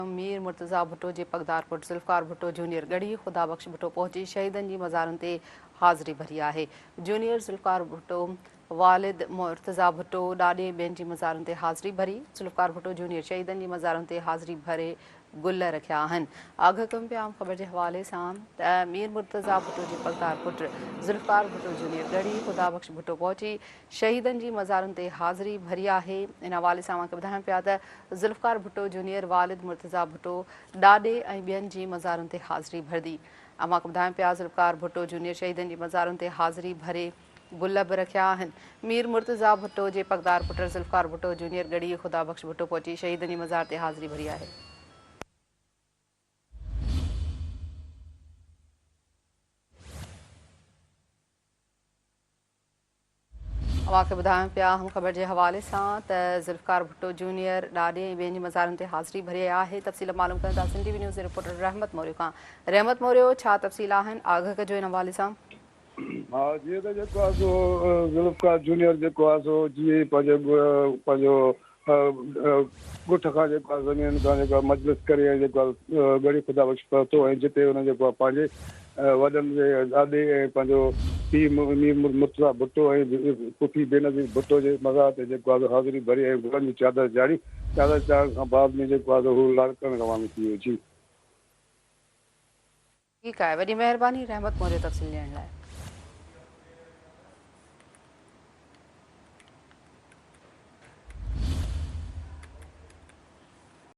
मीर मुर्तज़ा भुट्टो जे पगदार पुट Zulfikar Bhutto junior गढ़ी ख़ुदा बख़्श भुट्टो पहुची शहीदनि जी मज़ारुनि ते हाज़िरी भरी आहे। जूनियर ज़ुल्फ़िकार भुट्टो वालिद मुर्तज़ा भुट्टो ॾाॾे ॿियनि जी मज़ारुनि ते हाज़िरी भरी। ज़ुल्फ़िकार भुट्टो जूनियर शहीदनि जी मज़ारुनि ते हाज़िरी भरे गुल रखिया आहिनि। आगाह कयूं पिया ख़बर जे हवाले सां त मीर मुर्तज़ा भुट्टो जे पगदार पुट ज़ुल्फ़िकार भुट्टो जूनियर गढ़ी ख़ुदा बख़्श भुट्टो पहुची शहीदनि जी मज़ारुनि ते हाज़िरी भरी आहे। इन हवाले सां ॿुधायूं पिया त ज़ुल्फ़िकार भुट्टो जूनियर वालिद मुर्तज़ा भुट्टो ॾाॾे ऐं ॿियनि जी मज़ारुनि ते हाज़िरी भरंदी। ॿुधायूं पिया ज़ुल्फ़िकार भुट्टो जूनियर शहीदनि जी मज़ारुनि ते हाज़िरी भरे गुल बि रखिया आहिनि। मीर मुर्तज़ा भुट्टो जे पगदार पुट ज़ुल्फ़िकार भुट्टो जूनियर गढ़ी ख़ुदा बख़्श भुट्टो पहुची शहीदनि जी मज़ार ते हाज़िरी भरी आहे। अवांखे ॿुधायूं पिया हम ख़बर जे हवाले सां त ज़ुल्फ़िकार भुट्टो जूनियर ॾाॾे ऐं ॿियनि जी मज़ारुनि ते हाज़िरी भरी आहे। तफ़सील मालूम कयूं था सिंधी न्यूज़ जे रिपोर्टर रहमत मौर्य खां। रहमत मौर्य, छा तफ़सील आहिनि, आगाह कजो इन हवाले सां। हाँ, जीअं त जेको आहे सो ज़ुल्फ़िकार जूनियर जेको आहे सो जीअं पंहिंजो ॻुठ खां जेको आहे ज़मीन खां जेको आहे मजलिस करे ऐं जेको आहे गढ़ी ख़ुदा बख़्श पहुतो ऐं जिते हुन जेको आहे पंहिंजे वॾनि जे ॾाॾे ऐं पंहिंजो पीउ मीर मुर्तज़ा भुट्टो ऐं पुफी बेनज़ीर भुट्टो जे मज़ार ते जेको आहे हाज़िरी भरी ऐं गुलनि जी चादर चाढ़ी। चादर चाढ़ण खां बाद में जेको आहे हू लाड़कनि रवानो थी वियो। जी ठीकु आहे, वॾी महिरबानी रहमत मौर्य तफ़सील ॾियण लाइ।